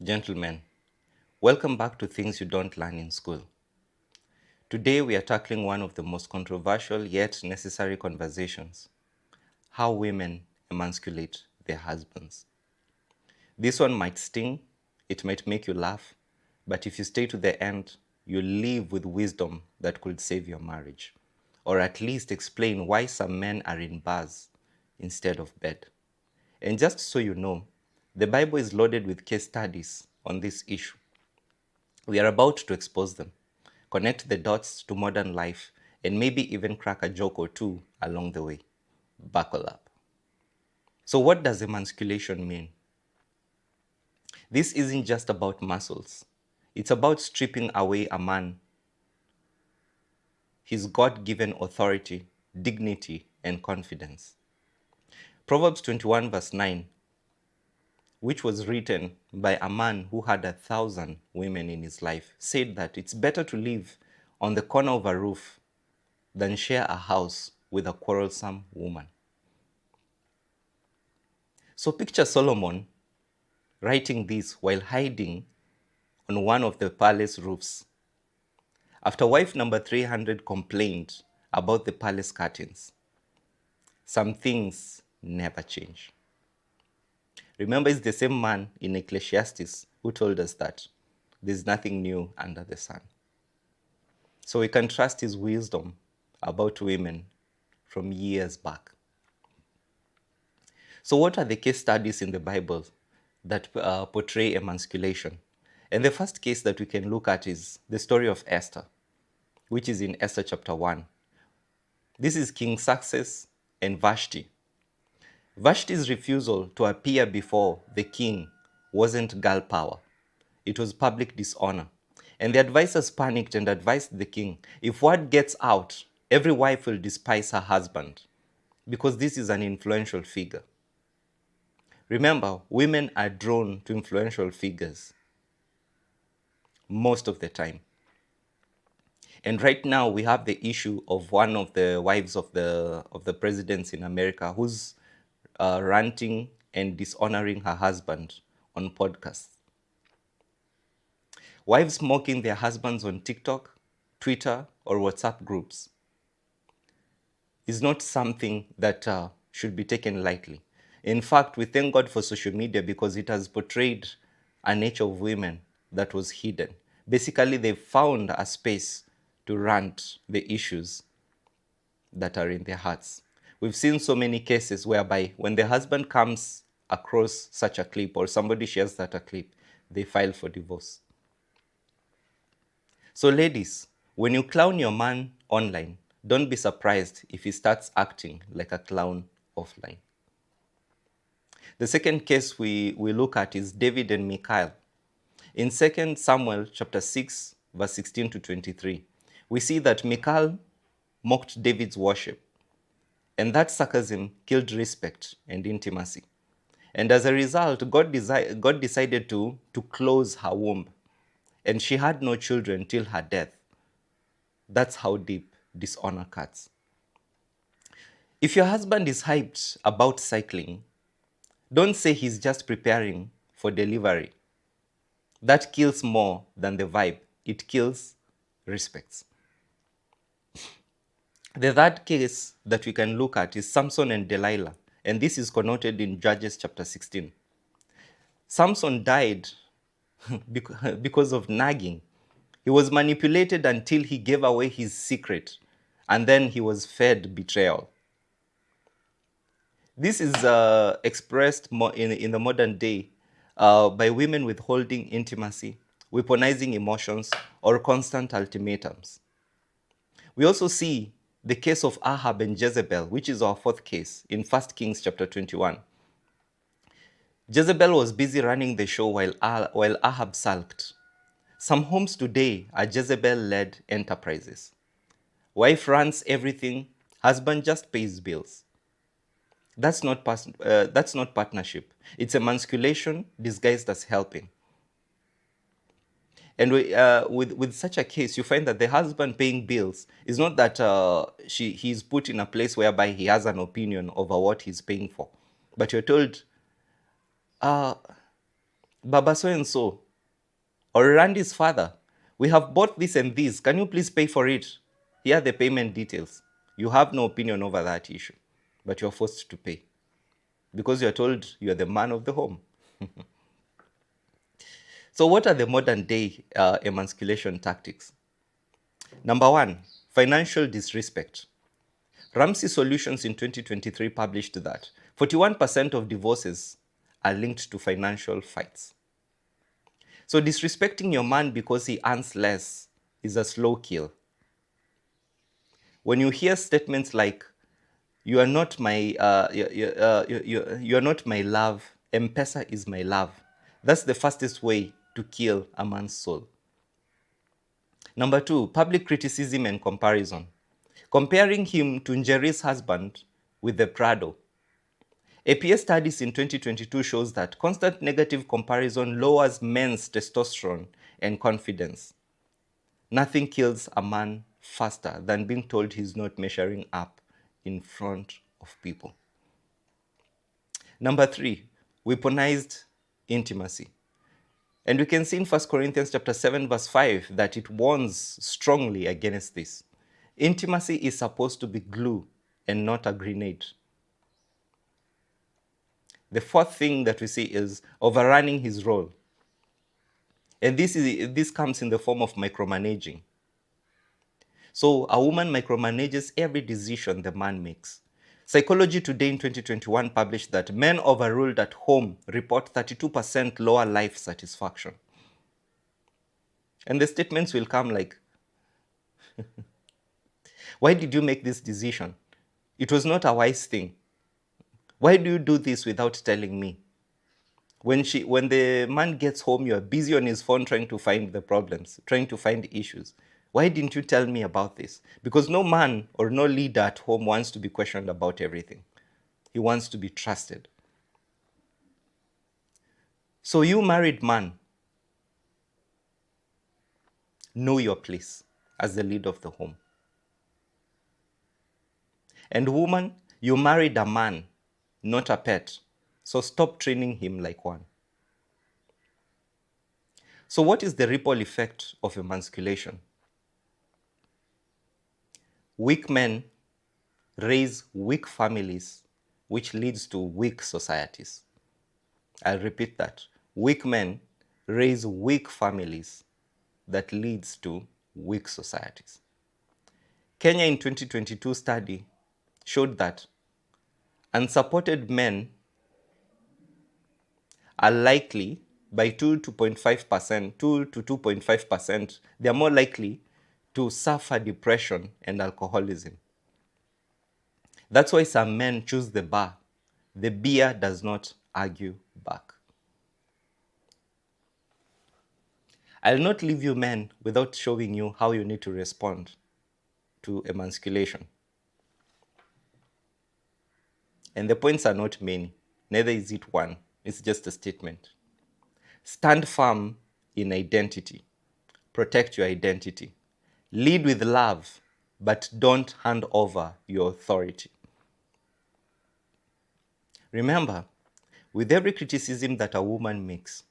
Gentlemen, welcome back to Things You Don't Learn in School. Today we are tackling one of the most controversial yet necessary conversations: how women emasculate their husbands. This one might sting, it might make you laugh, but if you stay to the end, you'll leave with wisdom that could save your marriage, or at least explain why some men are in bars instead of bed. And just so you know, the Bible is loaded with case studies on this issue. We are about to expose them, connect the dots to modern life, and maybe even crack a joke or two along the way. Buckle up. So, what does emasculation mean? This isn't just about muscles, it's about stripping away a man, his God given authority, dignity, and confidence. Proverbs 21, verse 9, which was written by a man who had 1,000 women in his life, said that it's better to live on the corner of a roof than share a house with a quarrelsome woman. So picture Solomon writing this while hiding on one of the palace roofs. After wife number 300 complained about the palace curtains, some things never change. Remember, it's the same man in Ecclesiastes who told us that there's nothing new under the sun. So we can trust his wisdom about women from years back. So what are the case studies in the Bible that portray emasculation? And the first case that we can look at is the story of Esther, which is in Esther chapter 1. This is King Success and Vashti. Vashti's refusal to appear before the king wasn't girl power. It was public dishonor. And the advisors panicked and advised the king, if word gets out, every wife will despise her husband because this is an influential figure. Remember, women are drawn to influential figures most of the time. And right now we have the issue of one of the wives of the presidents in America who's ranting and dishonoring her husband on podcasts. Wives mocking their husbands on TikTok, Twitter, or WhatsApp groups is not something that should be taken lightly. In fact, we thank God for social media because it has portrayed a nature of women that was hidden. Basically, they found a space to rant the issues that are in their hearts. We've seen so many cases whereby when the husband comes across such a clip or somebody shares that a clip, they file for divorce. So ladies, when you clown your man online, don't be surprised if he starts acting like a clown offline. The second case we look at is David and Michal. In 2 Samuel chapter 6, verse 16 to 23, we see that Michal mocked David's worship, and that sarcasm killed respect and intimacy. And as a result, God decided to close her womb, and she had no children till her death. That's how deep dishonor cuts. If your husband is hyped about cycling, don't say he's just preparing for delivery. That kills more than the vibe. It kills respect. The third case that we can look at is Samson and Delilah, and this is connoted in Judges chapter 16. Samson died because of nagging. He was manipulated until he gave away his secret, and then he was fed betrayal. This is expressed in the modern day by women withholding intimacy, weaponizing emotions, or constant ultimatums. We also see the case of Ahab and Jezebel, which is our fourth case in 1 Kings chapter 21. Jezebel was busy running the show while Ahab sulked. Some homes today are Jezebel-led enterprises. Wife runs everything, husband just pays bills. That's not partnership. It's emasculation disguised as helping. And with such a case, you find that the husband paying bills is not that he's put in a place whereby he has an opinion over what he's paying for. But you're told, Baba so and so, or Randy's father, we have bought this and this. Can you please pay for it? Here are the payment details. You have no opinion over that issue, but you're forced to pay because you're told you're the man of the home. So, what are the modern day emasculation tactics? Number one, financial disrespect. Ramsey Solutions in 2023 published that 41% of divorces are linked to financial fights. So disrespecting your man because he earns less is a slow kill. When you hear statements like, "You are not my, you are not my love. M-Pesa is my love," that's the fastest way to kill a man's soul. Number two, public criticism and comparison. Comparing him to Njeri's husband with the Prado. APA studies in 2022 shows that constant negative comparison lowers men's testosterone and confidence. Nothing kills a man faster than being told he's not measuring up in front of people. Number three, weaponized intimacy. And we can see in 1 Corinthians chapter 7, verse 5, that it warns strongly against this. Intimacy is supposed to be glue and not a grenade. The fourth thing that we see is overrunning his role. And this comes in the form of micromanaging. So a woman micromanages every decision the man makes. Psychology Today in 2021 published that men overruled at home report 32% lower life satisfaction. And the statements will come like, "Why did you make this decision? It was not a wise thing. Why do you do this without telling me?" When the man gets home, you're busy on his phone trying to find the problems, trying to find issues. "Why didn't you tell me about this?" Because no man or no leader at home wants to be questioned about everything. He wants to be trusted. So you married man, know your place as the lead of the home. And woman, you married a man, not a pet. So stop training him like one. So what is the ripple effect of emasculation? Weak men raise weak families, which leads to weak societies. I'll repeat that. Weak men raise weak families, that leads to weak societies. Kenya in 2022 study showed that unsupported men are likely by 2 to 2.5%, they are more likely to suffer depression and alcoholism. That's why some men choose the bar. The beer does not argue back. I'll not leave you men without showing you how you need to respond to emasculation. And the points are not many, neither is it one, it's just a statement. Stand firm in identity. Protect your identity. Lead with love, but don't hand over your authority. Remember, with every criticism that a woman makes,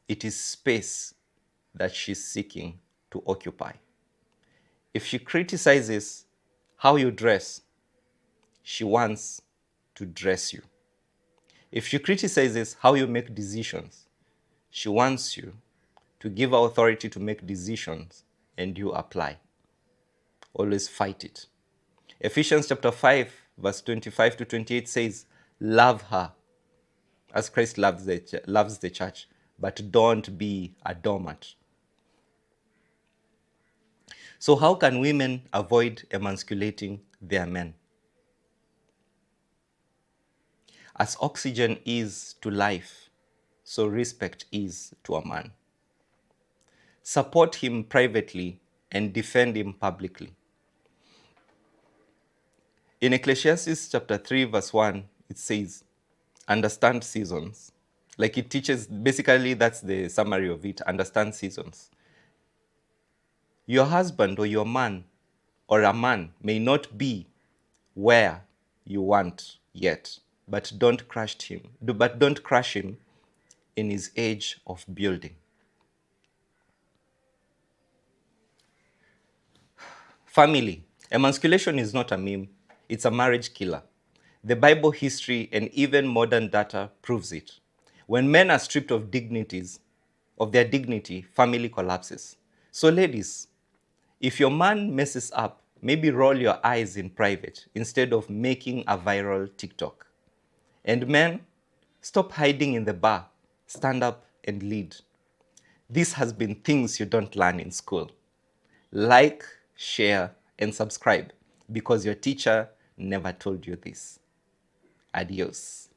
it is space that she's seeking to occupy. If she criticizes how you dress, she wants to dress you. If she criticizes how you make decisions, she wants you to give her authority to make decisions and you apply. Always fight it. Ephesians chapter 5, verse 25 to 28 says, "Love her as Christ loves the church, but don't be a doormat." So how can women avoid emasculating their men? As oxygen is to life, so respect is to a man. Support him privately and defend him publicly. In Ecclesiastes chapter 3, verse 1, it says, "Understand seasons." Like it teaches, basically that's the summary of it, understand seasons. Your husband or your man or a man may not be where you want yet, but don't crush him in his age of building. Family. Emasculation is not a meme, it's a marriage killer. The Bible history and even modern data proves it. When men are stripped of their dignity, family collapses. So ladies, if your man messes up, maybe roll your eyes in private instead of making a viral TikTok. And men, stop hiding in the bar, stand up and lead. This has been Things You Don't Learn in School. Like, share, and subscribe because your teacher never told you this. Adios.